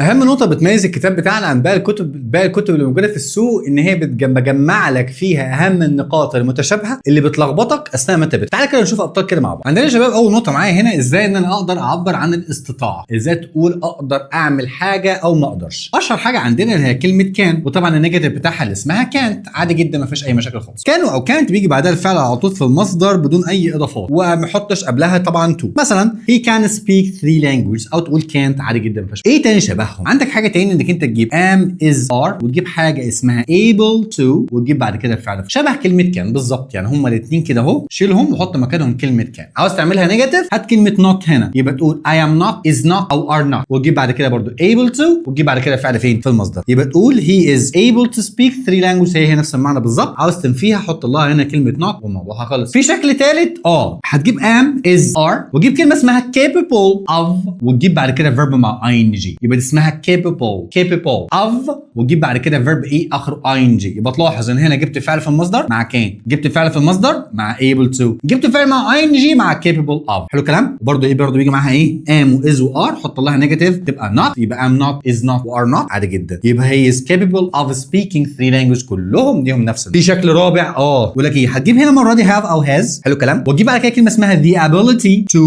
اهم نقطه بتميز الكتاب بتاعنا عن باقي الكتب اللي موجوده في السوق ان هي بتجمع لك فيها اهم النقاط المتشابهه اللي بتلخبطك اثناء ما انت تعالى كده نشوف ابطال كده مع بعض. عندنا يا شباب اول نقطه معايا هنا ازاي ان انا اقدر اعبر عن الاستطاعه، ازاي تقول اقدر اعمل حاجه او ما اقدرش. اشهر حاجه عندنا اللي هي كلمه كان، وطبعا النيجاتيف بتاعها اللي اسمها كانت، عادي جدا ما فيش اي مشاكل خالص. كان او كانت بيجي بعدها الفعل على طول في المصدر بدون اي اضافات وما احطش قبلها طبعا تو. مثلا he can speak 3 languages او تقول كانت عادي جدا ما فيش. ايه تاني شبههم؟ عندك حاجه تاني انك انت تجيب am is are وتجيب حاجه اسمها able to وتجيب بعد كده الفعل شبه كلمه كان بالظبط. يعني هما الاثنين كده اهو شيلهم وحط مكانهم كلمه كان. عاوز تعملها نيجاتيف هات كلمه not هنا، يبقى تقول I am not is not او are not وتجيب بعد كده برضو able to وتجيب بعد كده الفعل فين؟ في المصدر. يبقى تقول he is able to speak 3 languages، هي نفس المعنى بالظبط. عاوز تنفيها حط لها هنا كلمه not والموضوع خلص. في شكل ثالث هتجيب am is are وتجيب كلمه اسمها capable of وتجيب بعد كده verb مع ing، يبقى دي اسمها capable of وتجيب بعد كده verb ايه اخره ing. يبقى تلاحظ ان هنا جبت فعل في المصدر مع كان، جبت فعل في المصدر مع able to، جبت فعل مع ing مع capable of. حلو الكلام. برضه ايه برضه بيجي معاها ايه am و is و are حط لها نيجاتيف تبقى not، يبقى am not is not و are not عادي جدا. يبقى هي is capable of speaking 3 languages كلهم ليهم نفس في شكل رابع يقول لك ايه هتجيب هنا المره دي have او has. حلو الكلام. وتجيب بعد كده كلمه اسمها the ability to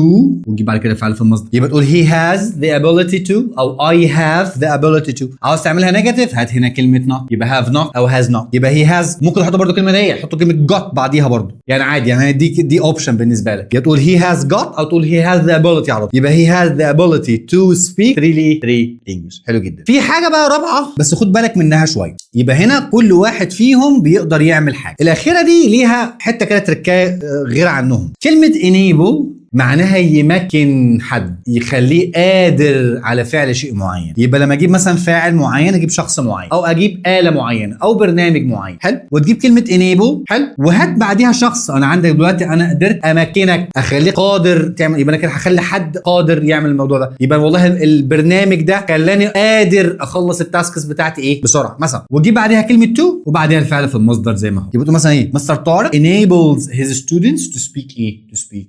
وتجيب بعد كده فعل في المصدر، يبقى تقول he has the ability to او I have the ability to. عاوز تعملها نيجاتيف هات هنا كلمه not، يبقى have not او has not. يبقى he has ممكن تحط برضه كلمه دي، حط كلمه got بعديها برضه يعني عادي. يعني دي اوبشن بالنسبه لك، يا تقول he has got او تقول he has the ability على طول. يبقى he has the ability to speak 3 English. حلو جدا. في حاجه بقى رابعه بس خد بالك منها شويه. يبقى هنا كل واحد فيهم بيقدر يعمل حاجه. الاخيره دي ليها حته كده تركايه غير عنهم. كلمه enable معناها يمكن حد، يخليه قادر على فعل شيء معين. يبقى لما اجيب مثلا فاعل معين اجيب شخص معين او اجيب آلة معينة او برنامج معين. حلو. وتجيب كلمة enable. حلو. وهات بعديها شخص. انا عندك دلوقتي انا قدرت امكنك اخليه قادر تعمل، يبقى انا كده هخلي حد قادر يعمل الموضوع ده. يبقى والله البرنامج ده خلاني قادر اخلص التاسكس بتاعتي ايه بسرعة مثلا. وتجيب بعديها كلمة to وبعديها الفعل في المصدر زي ما هو. يبقى مثلا ايه مستر طارق enables his students to speak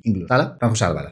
English. تعالى نخش على بالك.